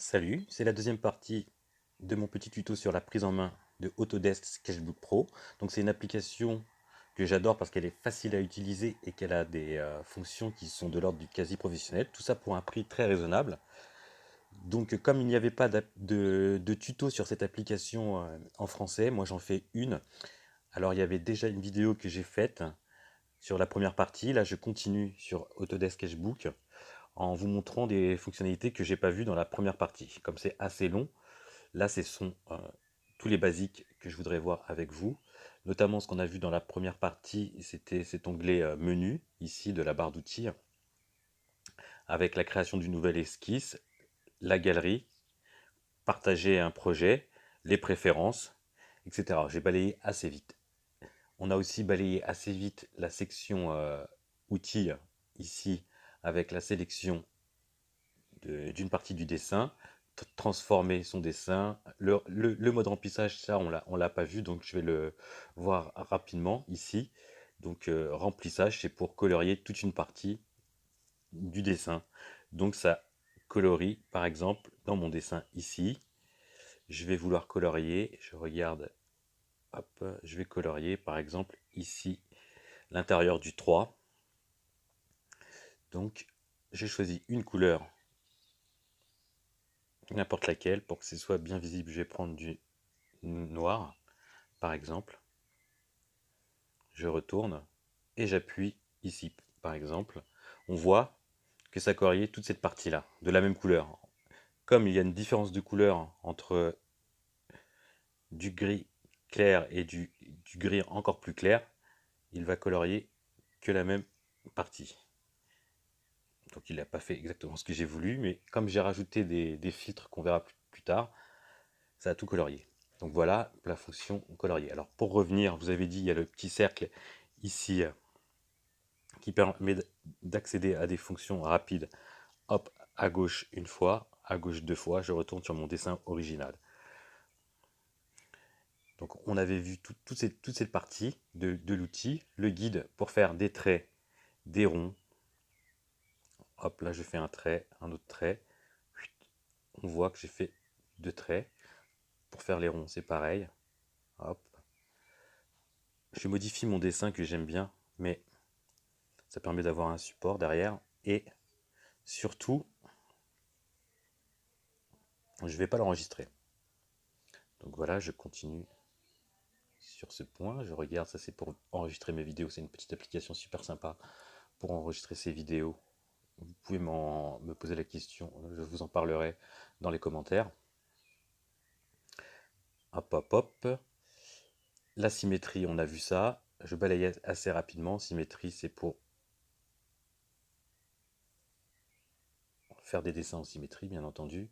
Salut, c'est la deuxième partie de mon petit tuto sur la prise en main de Autodesk Sketchbook Pro. Donc c'est une application que j'adore parce qu'elle est facile à utiliser et qu'elle a des fonctions qui sont de l'ordre du quasi professionnel. Tout ça pour un prix très raisonnable. Donc comme il n'y avait pas de tuto sur cette application en français, moi j'en fais une. Alors il y avait déjà une vidéo que j'ai faite sur la première partie. Là je continue sur Autodesk Sketchbook en vous montrant des fonctionnalités que j'ai pas vues dans la première partie. Comme c'est assez long, là, ce sont tous les basiques que je voudrais voir avec vous, notamment ce qu'on a vu dans la première partie, c'était cet onglet menu, ici, de la barre d'outils, avec la création d'une nouvelle esquisse, la galerie, partager un projet, les préférences, etc. J'ai balayé assez vite. On a aussi balayé assez vite la section outils, ici, avec la sélection d'une partie du dessin, transformer son dessin. Le mode remplissage, ça, on l'a pas vu, donc je vais le voir rapidement ici. Donc, remplissage, c'est pour colorier toute une partie du dessin. Donc, ça colorie, par exemple, dans mon dessin ici. Je vais vouloir colorier, je regarde, hop, je vais colorier, par exemple, ici, l'intérieur du 3. Donc, j'ai choisi une couleur, n'importe laquelle, pour que ce soit bien visible. Je vais prendre du noir, par exemple. Je retourne et j'appuie ici, par exemple. On voit que ça coloriait toute cette partie-là, de la même couleur. Comme il y a une différence de couleur entre du gris clair et du gris encore plus clair, il va colorier que la même partie. Donc il n'a pas fait exactement ce que j'ai voulu, mais comme j'ai rajouté des filtres qu'on verra plus tard, ça a tout colorié. Donc voilà la fonction colorier. Alors pour revenir, vous avez dit, il y a le petit cercle ici qui permet d'accéder à des fonctions rapides. Hop, à gauche une fois, à gauche deux fois, je retourne sur mon dessin original. Donc on avait vu toute cette partie de l'outil, le guide pour faire des traits, des ronds. Hop, là je fais un trait, un autre trait. On voit que j'ai fait deux traits. Pour faire les ronds, c'est pareil. Hop. Je modifie mon dessin que j'aime bien, mais ça permet d'avoir un support derrière. Et surtout, je ne vais pas l'enregistrer. Donc voilà, je continue sur ce point. Je regarde, ça c'est pour enregistrer mes vidéos. C'est une petite application super sympa pour enregistrer ces vidéos. Vous pouvez me poser la question, je vous en parlerai dans les commentaires. Hop, hop, hop. La symétrie, on a vu ça. Je balaye assez rapidement. Symétrie, c'est pour faire des dessins en symétrie, bien entendu.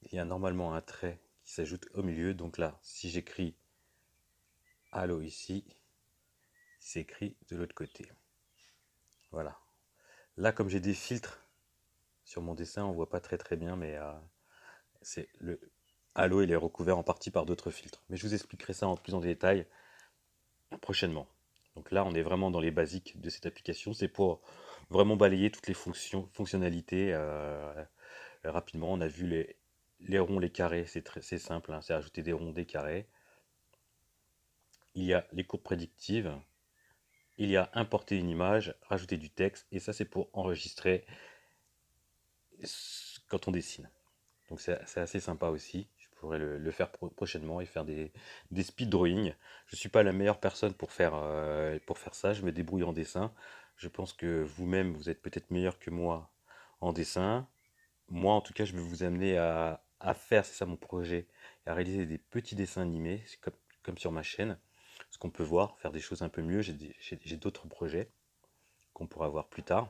Il y a normalement un trait qui s'ajoute au milieu. Donc là, si j'écris Allo ici, c'est écrit de l'autre côté. Voilà. Là, comme j'ai des filtres sur mon dessin, on voit pas très bien, mais c'est le Halo, il est recouvert en partie par d'autres filtres. Mais je vous expliquerai ça en plus en détail prochainement. Donc là, on est vraiment dans les basiques de cette application. C'est pour vraiment balayer toutes les fonctionnalités rapidement. On a vu les ronds, les carrés, c'est simple, hein, c'est ajouter des ronds, des carrés. Il y a les courbes prédictives. Il y a importer une image, rajouter du texte. Et ça, c'est pour enregistrer quand on dessine. Donc c'est assez sympa aussi. Je pourrais le faire prochainement et faire des speed drawings. Je ne suis pas la meilleure personne pour faire ça. Je me débrouille en dessin. Je pense que vous-même, vous êtes peut-être meilleur que moi en dessin. Moi, en tout cas, je vais vous amener à faire, c'est ça mon projet, à réaliser des petits dessins animés, comme sur ma chaîne. Ce qu'on peut voir, faire des choses un peu mieux. J'ai d'autres projets qu'on pourra voir plus tard.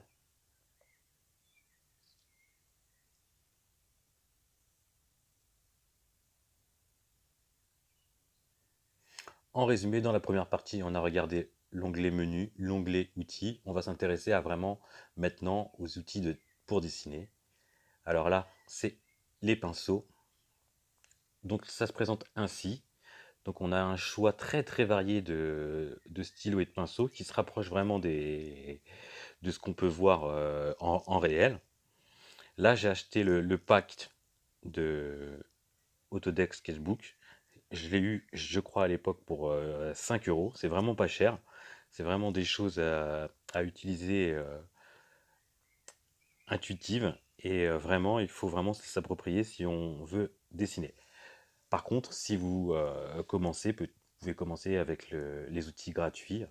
En résumé, dans la première partie, on a regardé l'onglet menu, l'onglet outils. On va s'intéresser à vraiment maintenant aux outils pour dessiner. Alors là, c'est les pinceaux. Donc ça se présente ainsi. Donc on a un choix très varié de stylos et de pinceaux qui se rapproche vraiment de ce qu'on peut voir en réel. Là, j'ai acheté le pack de Autodesk Sketchbook. Je l'ai eu, je crois, à l'époque pour 5 euros. C'est vraiment pas cher. C'est vraiment des choses à utiliser intuitives. Et vraiment, il faut vraiment s'approprier si on veut dessiner. Par contre, si vous commencez, vous pouvez commencer avec les outils gratuits.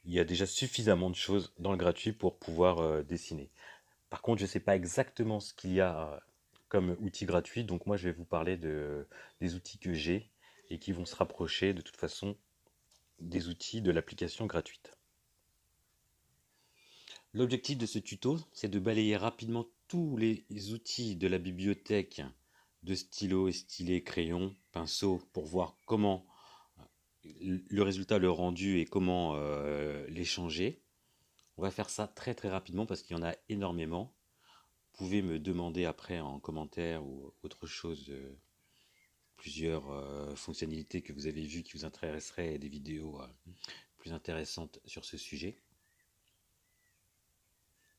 Il y a déjà suffisamment de choses dans le gratuit pour pouvoir dessiner. Par contre, je ne sais pas exactement ce qu'il y a comme outils gratuits, donc moi je vais vous parler des outils que j'ai et qui vont se rapprocher de toute façon des outils de l'application gratuite. L'objectif de ce tuto, c'est de balayer rapidement tous les outils de la bibliothèque de stylos et stylés, crayons, pinceaux, pour voir comment le résultat, le rendu et comment les changer. On va faire ça très très rapidement parce qu'il y en a énormément. Vous pouvez me demander après en commentaire ou autre chose plusieurs fonctionnalités que vous avez vues qui vous intéresseraient et des vidéos plus intéressantes sur ce sujet.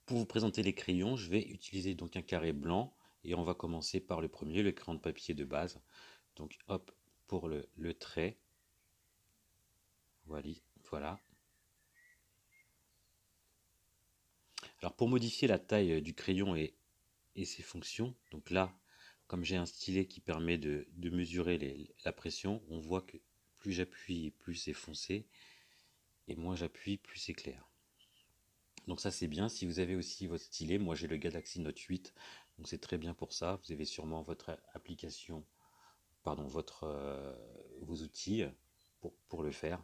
Pour vous présenter les crayons, je vais utiliser donc un carré blanc et on va commencer par le premier, le crayon de papier de base. Donc hop, pour le trait, voilà. Alors pour modifier la taille du crayon et ses fonctions, donc là, comme j'ai un stylet qui permet de mesurer la pression, on voit que plus j'appuie, plus c'est foncé, et moins j'appuie, plus c'est clair. Donc ça c'est bien. Si vous avez aussi votre stylet, moi j'ai le Galaxy Note 8, donc c'est très bien pour ça. Vous avez sûrement votre application, pardon, vos outils pour le faire.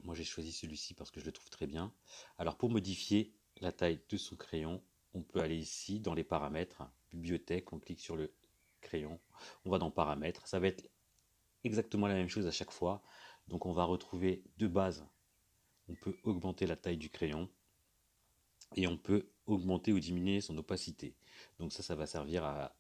Moi j'ai choisi celui-ci parce que je le trouve très bien. Alors pour modifier la taille de son crayon, on peut aller ici dans les paramètres, bibliothèque, on clique sur le crayon, on va dans paramètres, ça va être exactement la même chose à chaque fois. Donc on va retrouver de base, on peut augmenter la taille du crayon et on peut augmenter ou diminuer son opacité. Donc ça va servir à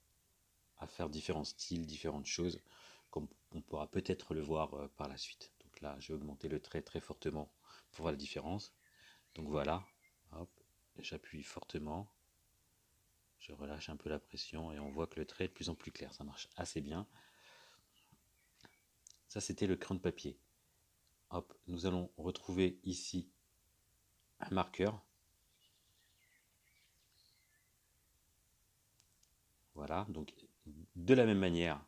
faire différents styles, différentes choses, comme on pourra peut-être le voir par la suite. Donc là, j'ai augmenté le trait très fortement pour voir la différence. Donc voilà, hop, j'appuie fortement, je relâche un peu la pression et on voit que le trait est de plus en plus clair. Ça marche assez bien. Ça, c'était le crayon de papier. Hop, nous allons retrouver ici un marqueur. Voilà, donc de la même manière,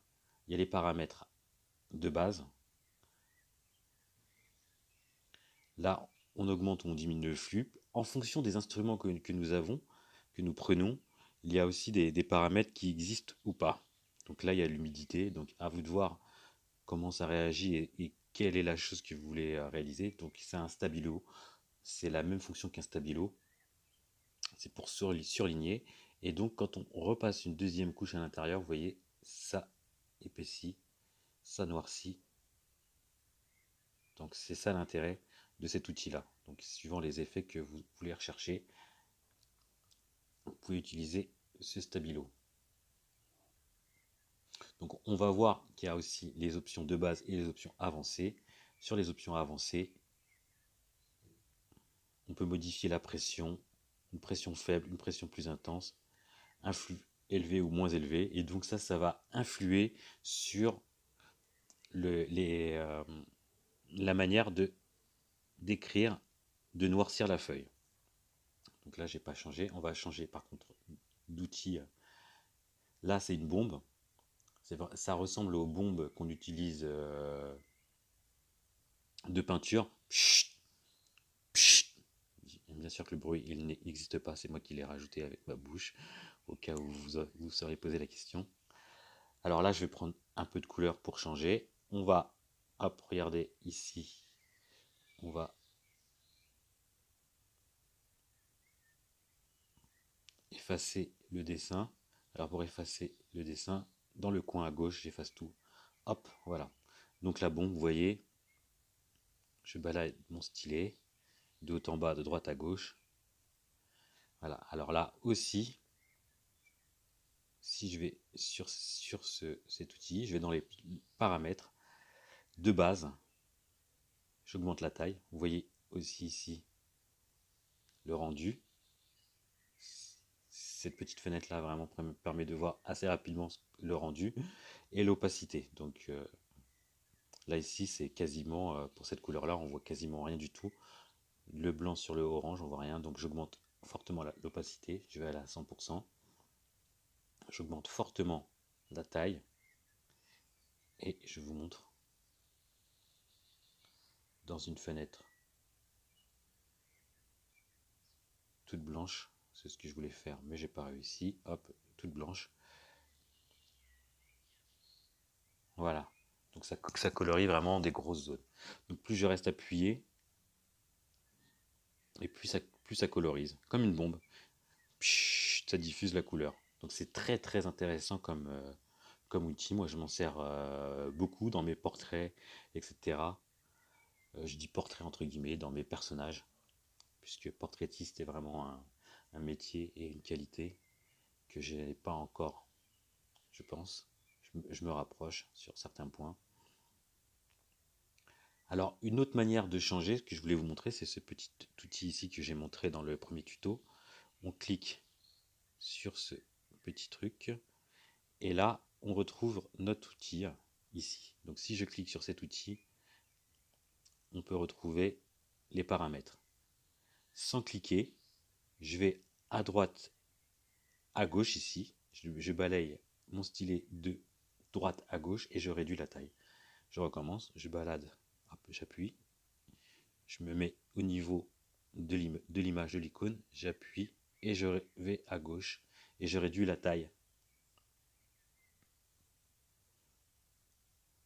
il y a les paramètres de base. Là, on augmente ou on diminue le flux. En fonction des instruments que nous avons, que nous prenons, il y a aussi des paramètres qui existent ou pas. Donc là, il y a l'humidité. Donc à vous de voir comment ça réagit et quelle est la chose que vous voulez réaliser. Donc c'est un stabilo. C'est la même fonction qu'un stabilo. C'est pour surligner. Et donc quand on repasse une deuxième couche à l'intérieur, vous voyez, ça épaissit, ça noircit. Donc c'est ça l'intérêt de cet outil-là. Donc suivant les effets que vous voulez rechercher, vous pouvez utiliser ce stabilo. Donc on va voir qu'il y a aussi les options de base et les options avancées. Sur les options avancées, on peut modifier la pression, une pression faible, une pression plus intense, un flux élevé ou moins élevé. Et donc ça va influer sur la manière de d'écrire, de noircir la feuille. Donc là, j'ai pas changé. On va changer par contre d'outil. Là, c'est une bombe. Ça ressemble aux bombes qu'on utilise de peinture. Pshht, pshht. Bien sûr que le bruit il n'existe pas, c'est moi qui l'ai rajouté avec ma bouche, au cas où vous serez posé la question. Alors là, je vais prendre un peu de couleur pour changer. On va, hop, regardez ici, on va effacer le dessin. Alors pour effacer le dessin, dans le coin à gauche, j'efface tout. Hop, voilà. Donc la bombe, vous voyez, je balade mon stylet de haut en bas, de droite à gauche. Voilà. Alors là aussi, si je vais sur cet outil, je vais dans les paramètres de base, j'augmente la taille. Vous voyez aussi ici le rendu. cette petite fenêtre là vraiment me permet de voir assez rapidement le rendu et l'opacité. Donc là ici c'est quasiment, pour cette couleur là on voit quasiment rien du tout. Le blanc sur le orange on voit rien, donc j'augmente fortement l'opacité, je vais aller à 100%. J'augmente fortement la taille et je vous montre dans une fenêtre toute blanche, c'est ce que je voulais faire mais j'ai pas réussi. Hop, toute blanche, voilà, donc ça colorie vraiment des grosses zones. Donc plus je reste appuyé et plus ça colorise comme une bombe. Pshh, ça diffuse la couleur, donc c'est très très intéressant comme outil. Moi je m'en sers beaucoup dans mes portraits, etc. Je dis portrait entre guillemets dans mes personnages, puisque portraitiste est vraiment un métier et une qualité que je n'ai pas encore, je pense. Je me rapproche sur certains points. Alors, une autre manière de changer, ce que je voulais vous montrer, c'est ce petit outil ici que j'ai montré dans le premier tuto. On clique sur ce petit truc, et là, on retrouve notre outil ici. Donc, si je clique sur cet outil, on peut retrouver les paramètres. Sans cliquer, je vais à droite, à gauche ici, je balaye mon stylet de droite à gauche et je réduis la taille. Je recommence, je balade, j'appuie, je me mets au niveau de l'image de l'icône, j'appuie et je vais à gauche et je réduis la taille.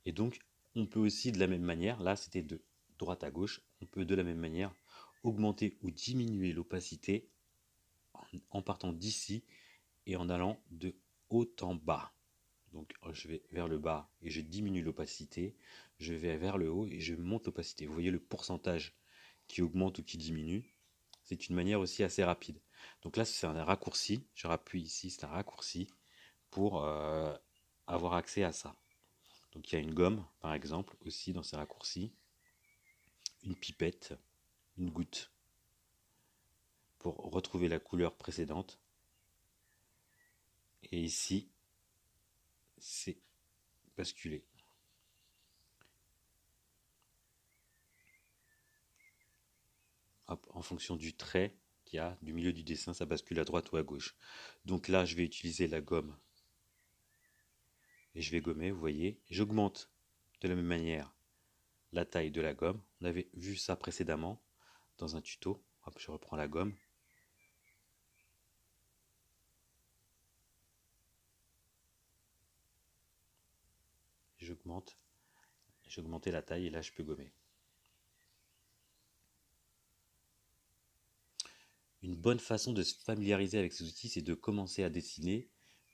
Et donc on peut aussi de la même manière, là c'était de droite à gauche, on peut de la même manière augmenter ou diminuer l'opacité en partant d'ici et en allant de haut en bas. Donc je vais vers le bas et je diminue l'opacité, je vais vers le haut et je monte l'opacité. Vous voyez le pourcentage qui augmente ou qui diminue. C'est une manière aussi assez rapide. Donc là c'est un raccourci, je rappuie ici, c'est un raccourci pour avoir accès à ça. Donc il y a une gomme par exemple aussi dans ces raccourcis, une pipette, une goutte pour retrouver la couleur précédente. Et ici c'est basculer. Hop, en fonction du trait qu'il y a du milieu du dessin, ça bascule à droite ou à gauche. Donc là, je vais utiliser la gomme et je vais gommer, vous voyez. J'augmente de la même manière la taille de la gomme. On avait vu ça précédemment dans un tuto. Hop, je reprends la gomme. J'augmente. J'ai augmenté la taille et là, je peux gommer. Une bonne façon de se familiariser avec ces outils, c'est de commencer à dessiner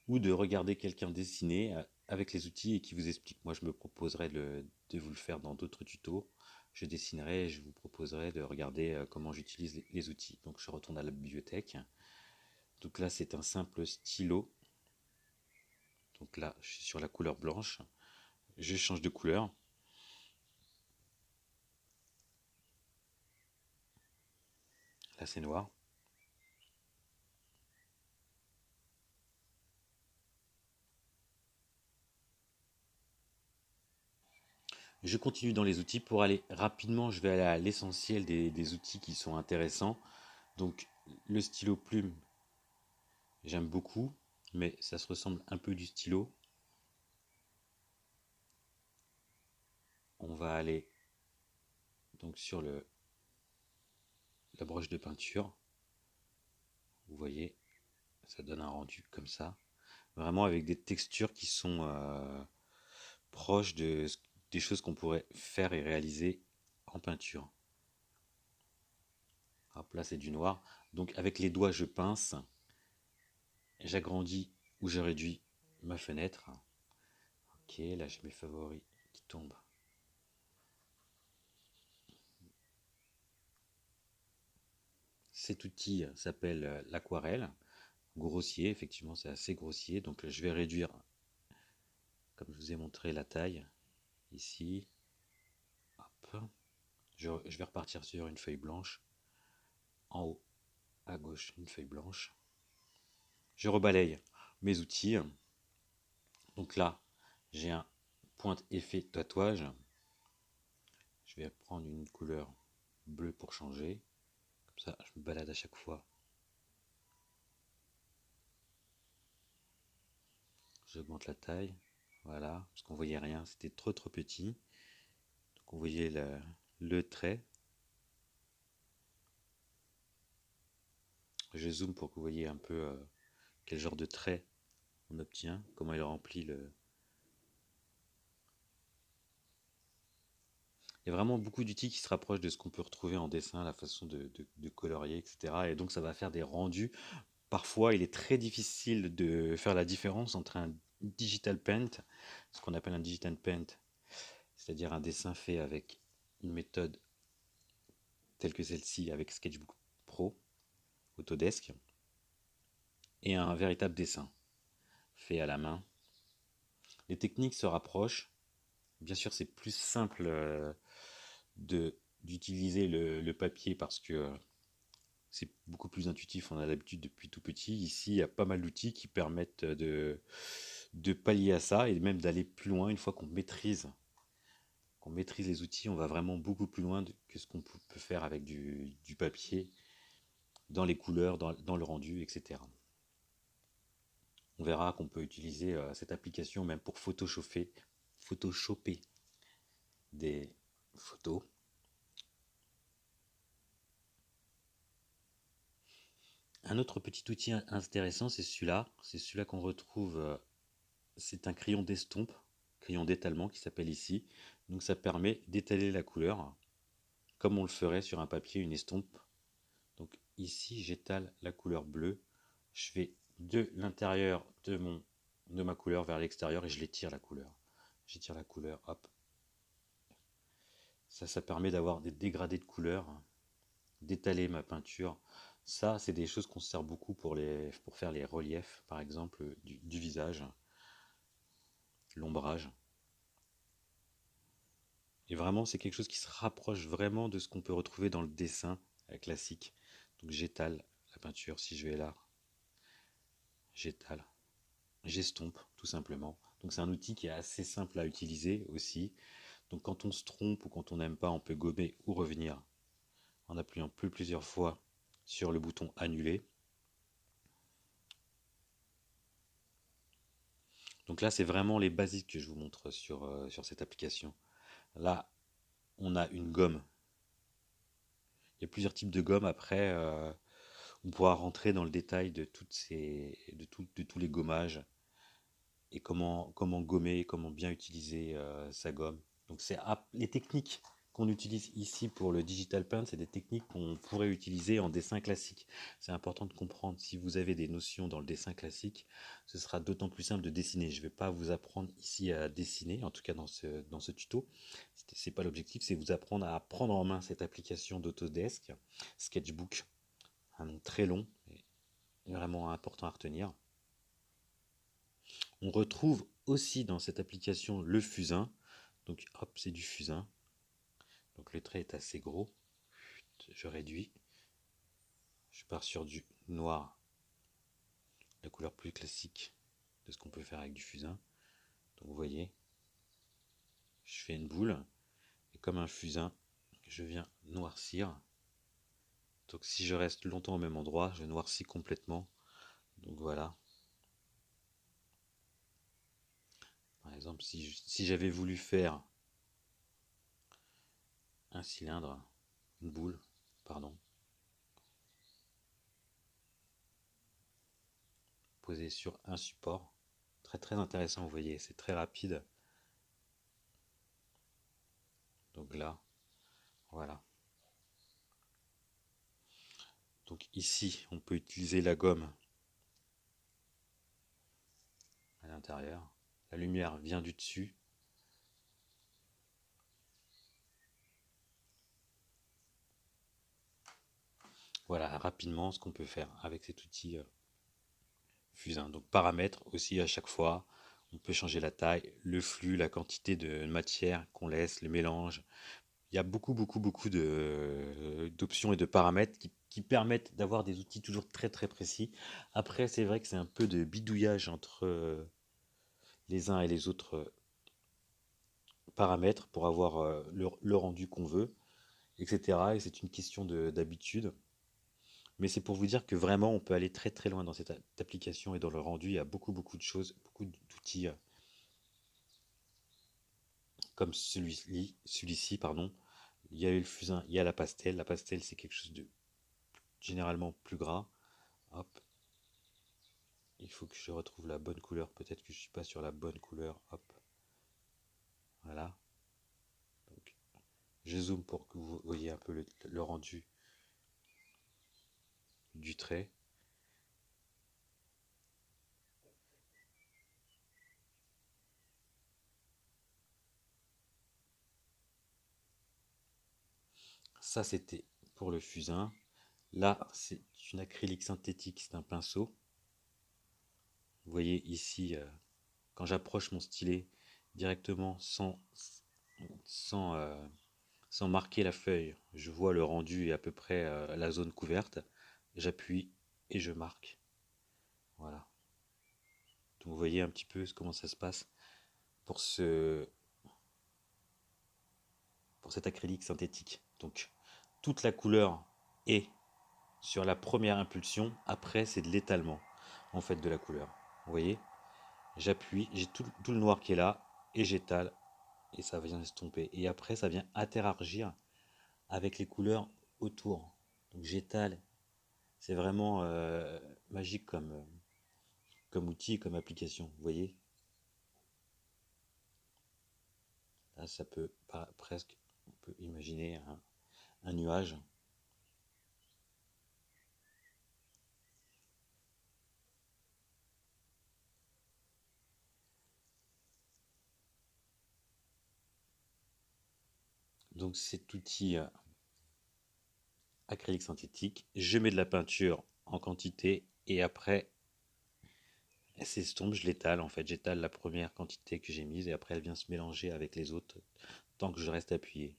ou de regarder quelqu'un dessiner avec les outils et qui vous explique. Moi, je me proposerai de vous le faire dans d'autres tutos. Je dessinerai et je vous proposerai de regarder comment j'utilise les outils. Donc, je retourne à la bibliothèque. Donc là, c'est un simple stylo. Donc là, je suis sur la couleur blanche. Je change de couleur. Là, c'est noir. Je continue dans les outils pour aller rapidement. Je vais aller à l'essentiel des outils qui sont intéressants. Donc, le stylo plume, j'aime beaucoup, mais ça se ressemble un peu du stylo. On va aller donc sur la broche de peinture. Vous voyez, ça donne un rendu comme ça. Vraiment avec des textures qui sont proches des choses qu'on pourrait faire et réaliser en peinture. Hop, là c'est du noir. Donc avec les doigts je pince, j'agrandis ou je réduis ma fenêtre. Ok, là j'ai mes favoris qui tombent. Cet outil s'appelle l'aquarelle. Grossier, effectivement c'est assez grossier. Donc je vais réduire, comme je vous ai montré, la taille ici. Hop. Je vais repartir sur une feuille blanche. En haut, à gauche, une feuille blanche. Je rebalaye mes outils. Donc là, j'ai un pointe effet tatouage. Je vais prendre une couleur bleue pour changer. Comme ça, je me balade à chaque fois. J'augmente la taille. Voilà, parce qu'on voyait rien, c'était trop petit. Donc on voyait le trait. Je zoome pour que vous voyez un peu quel genre de trait on obtient, comment il remplit le... Il y a vraiment beaucoup d'outils qui se rapprochent de ce qu'on peut retrouver en dessin, la façon de colorier, etc. Et donc ça va faire des rendus. Parfois, il est très difficile de faire la différence entre un digital paint, ce qu'on appelle un digital paint, c'est-à-dire un dessin fait avec une méthode telle que celle-ci avec Sketchbook Pro, Autodesk, et un véritable dessin fait à la main. Les techniques se rapprochent. Bien sûr, c'est plus simple d'utiliser le papier parce que c'est beaucoup plus intuitif, on a l'habitude depuis tout petit. Ici, il y a pas mal d'outils qui permettent de pallier à ça et même d'aller plus loin une fois qu'on maîtrise les outils, on va vraiment beaucoup plus loin que ce qu'on peut faire avec du papier, dans les couleurs, dans le rendu, etc. On verra qu'on peut utiliser cette application même pour photoshopper des photos. Un autre petit outil intéressant, c'est celui-là. C'est celui-là qu'on retrouve. C'est un crayon d'estompe, crayon d'étalement qui s'appelle ici. Donc ça permet d'étaler la couleur comme on le ferait sur un papier, une estompe. Donc ici, j'étale la couleur bleue. Je vais de l'intérieur de ma couleur vers l'extérieur et je l'étire la couleur. J'étire la couleur, hop. Ça permet d'avoir des dégradés de couleurs, d'étaler ma peinture. Ça, c'est des choses qu'on se sert beaucoup pour faire les reliefs, par exemple, du visage, l'ombrage. Et vraiment, c'est quelque chose qui se rapproche vraiment de ce qu'on peut retrouver dans le dessin classique. Donc j'étale la peinture, si je vais là, j'étale, j'estompe tout simplement. Donc c'est un outil qui est assez simple à utiliser aussi. Donc quand on se trompe ou quand on n'aime pas, on peut gommer ou revenir en appuyant plusieurs fois sur le bouton annuler. Donc là, c'est vraiment les basiques que je vous montre sur cette application. Là, on a une gomme. Il y a plusieurs types de gommes. Après, on pourra rentrer dans le détail de tous les gommages et comment gommer, comment bien utiliser sa gomme. Donc c'est les techniques qu'on utilise ici pour le digital paint, c'est des techniques qu'on pourrait utiliser en dessin classique. C'est important de comprendre, si vous avez des notions dans le dessin classique, ce sera d'autant plus simple de dessiner. Je ne vais pas vous apprendre ici à dessiner, en tout cas dans ce tuto. C'est pas l'objectif, c'est vous apprendre à prendre en main cette application d'Autodesk, Sketchbook, un nom très long, et vraiment important à retenir. On retrouve aussi dans cette application le fusain. Donc hop, c'est du fusain. Donc le trait est assez gros. Je réduis. Je pars sur du noir, la couleur plus classique de ce qu'on peut faire avec du fusain. Donc vous voyez, je fais une boule. Et comme un fusain, je viens noircir. Donc si je reste longtemps au même endroit, je noircis complètement. Donc voilà. Par exemple, si j'avais voulu faire un cylindre, une boule, pardon, posé sur un support, très intéressant, vous voyez, c'est très rapide. Donc là, voilà. Donc ici, on peut utiliser la gomme à l'intérieur. La lumière vient du dessus. Voilà rapidement ce qu'on peut faire avec cet outil fusain. Donc paramètres aussi à chaque fois. On peut changer la taille, le flux, la quantité de matière qu'on laisse, les mélanges. Il y a beaucoup d'options et de paramètres qui permettent d'avoir des outils toujours très très précis. Après, c'est vrai que c'est un peu de bidouillage entre les uns et les autres paramètres pour avoir le rendu qu'on veut, etc. Et c'est une question d'habitude. Mais c'est pour vous dire que vraiment, on peut aller très très loin dans cette application et dans le rendu. Il y a beaucoup beaucoup de choses, beaucoup d'outils comme celui-ci, pardon. Il y a eu le fusain, il y a la pastel. La pastel, c'est quelque chose de généralement plus gras. Hop, il faut que je retrouve la bonne couleur. Peut-être que je suis pas sur la bonne couleur. Hop, voilà. Donc, je zoome pour que vous voyez un peu le rendu du trait. Ça, c'était pour le fusain. Là, c'est une acrylique synthétique, c'est un pinceau. Vous voyez ici, quand j'approche mon stylet directement sans, euh, sans marquer la feuille, je vois le rendu et à peu près la zone couverte. J'appuie et je marque. Voilà. Donc vous voyez un petit peu comment ça se passe pour pour cet acrylique synthétique. Donc toute la couleur est sur la première impulsion. Après, c'est de l'étalement en fait de la couleur. Vous voyez, j'appuie, j'ai tout le noir qui est là et j'étale et ça vient estomper. Et après, ça vient interagir avec les couleurs autour. Donc j'étale. C'est vraiment magique comme outil, comme application. Vous voyez, là, ça peut presque, on peut imaginer un nuage. Donc cet outil acrylique synthétique, je mets de la peinture en quantité et après elle s'estompe, je l'étale en fait, j'étale la première quantité que j'ai mise et après elle vient se mélanger avec les autres tant que je reste appuyé.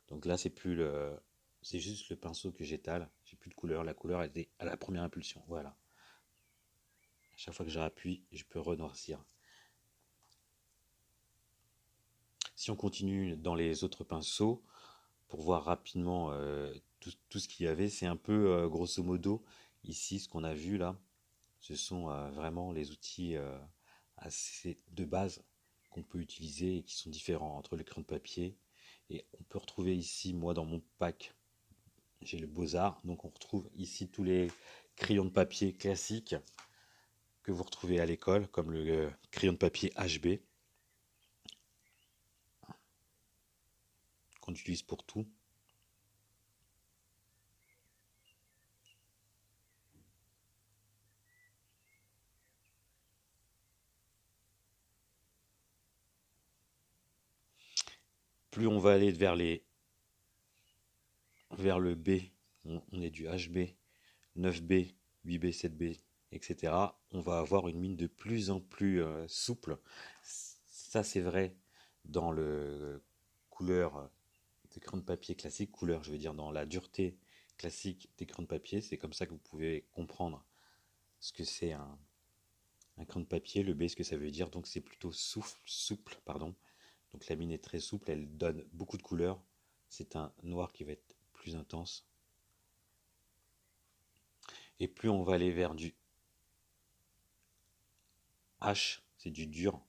Donc là c'est juste le pinceau que j'étale, j'ai plus de couleur, la couleur était à la première impulsion, voilà. À chaque fois que je rappuie, je peux renoircir. Si on continue dans les autres pinceaux, pour voir rapidement tout ce qu'il y avait, c'est un peu grosso modo ici ce qu'on a vu là. Ce sont vraiment les outils assez de base qu'on peut utiliser et qui sont différents entre les crayons de papier. Et on peut retrouver ici, moi dans mon pack, j'ai le Beaux-Arts. Donc on retrouve ici tous les crayons de papier classiques que vous retrouvez à l'école, comme le crayon de papier HB, qu'on utilise pour tout. Plus on va aller vers le B, on est du HB, 9B, 8B, 7B, etc., on va avoir une mine de plus en plus souple. Ça, c'est vrai dans le couleur des crayons de papier classique, couleur, je veux dire, dans la dureté classique des crayons de papier. C'est comme ça que vous pouvez comprendre ce que c'est un crayon de papier, le B, ce que ça veut dire. Donc, c'est plutôt souple, pardon. Donc, la mine est très souple, elle donne beaucoup de couleurs. C'est un noir qui va être plus intense. Et plus on va aller vers du H, c'est du dur.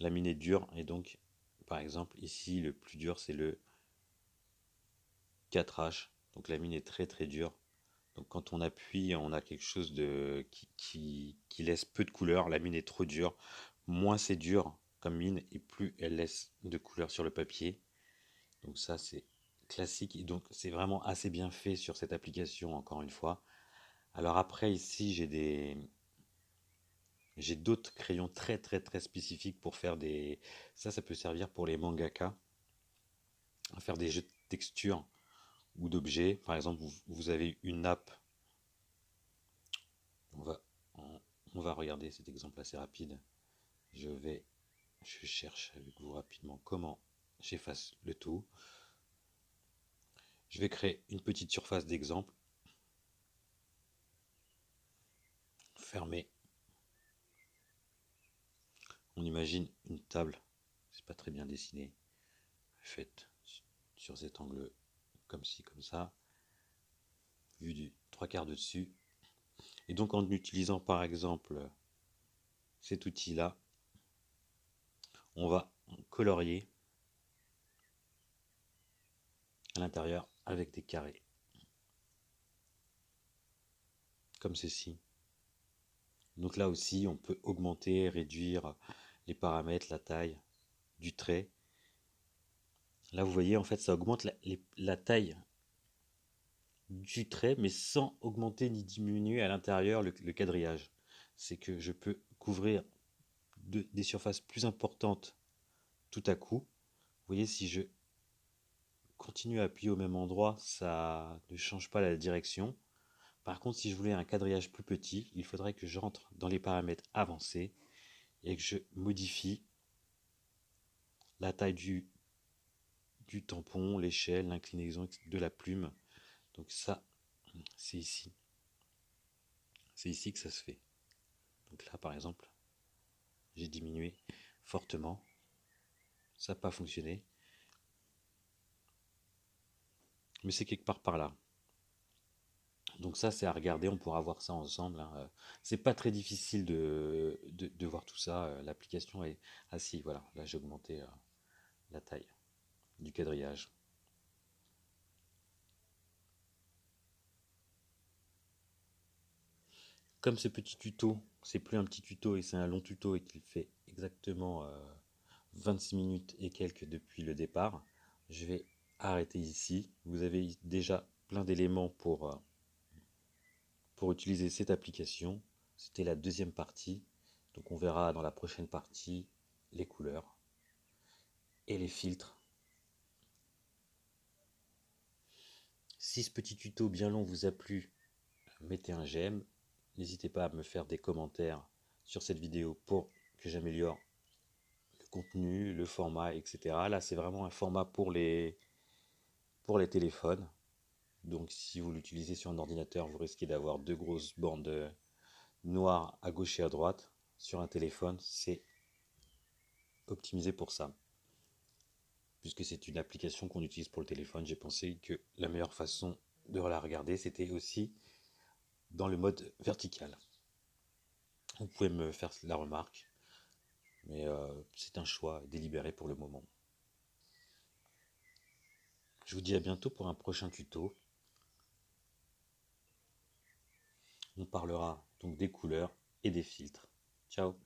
La mine est dure et donc, par exemple, ici, le plus dur, c'est le 4H. Donc la mine est très très dure. Donc quand on appuie, on a quelque chose qui laisse peu de couleur. La mine est trop dure. Moins c'est dur comme mine et plus elle laisse de couleur sur le papier. Donc ça, c'est classique. Et donc c'est vraiment assez bien fait sur cette application, encore une fois. Alors après, ici, j'ai d'autres crayons très très très spécifiques pour faire des... Ça peut servir pour les mangaka, à faire des jeux de textures ou d'objets. Par exemple, vous avez une nappe. On va, on va regarder cet exemple assez rapide. Je cherche avec vous rapidement comment j'efface le tout. Je vais créer une petite surface d'exemple. Fermée. On imagine une table, c'est pas très bien dessiné, faite sur cet angle comme ci, comme ça, vue du 3/4 de dessus. Et donc en utilisant par exemple cet outil-là, on va colorier à l'intérieur avec des carrés, comme ceci. Donc là aussi, on peut augmenter, réduire les paramètres, la taille du trait. Là, vous voyez, en fait, ça augmente la taille du trait, mais sans augmenter ni diminuer à l'intérieur le quadrillage. C'est que je peux couvrir des surfaces plus importantes tout à coup. Vous voyez, si je continue à appuyer au même endroit, ça ne change pas la direction. Par contre, si je voulais un quadrillage plus petit, il faudrait que je rentre dans les paramètres avancés et que je modifie la taille du tampon, l'échelle, l'inclinaison de la plume. Donc ça, c'est ici. C'est ici que ça se fait. Donc là, par exemple, j'ai diminué fortement. Ça n'a pas fonctionné. Mais c'est quelque part par là. Donc ça, c'est à regarder. On pourra voir ça ensemble, hein. C'est pas très difficile de voir tout ça. L'application est... Ah si, voilà. Là, j'ai augmenté la taille du quadrillage. Comme ce petit tuto, c'est plus un petit tuto et c'est un long tuto et qu'il fait exactement 26 minutes et quelques depuis le départ, je vais arrêter ici. Vous avez déjà plein d'éléments pour utiliser cette application. C'était la deuxième partie. Donc on verra dans la prochaine partie les couleurs et les filtres. Si ce petit tuto bien long vous a plu, mettez un j'aime. N'hésitez pas à me faire des commentaires sur cette vidéo pour que j'améliore le contenu, le format, etc. Là, c'est vraiment un format pour les téléphones. Donc, si vous l'utilisez sur un ordinateur, vous risquez d'avoir deux grosses bandes noires à gauche et à droite. Sur un téléphone, c'est optimisé pour ça. Puisque c'est une application qu'on utilise pour le téléphone, j'ai pensé que la meilleure façon de la regarder, c'était aussi dans le mode vertical. Vous pouvez me faire la remarque, mais c'est un choix délibéré pour le moment. Je vous dis à bientôt pour un prochain tuto. On parlera donc des couleurs et des filtres. Ciao!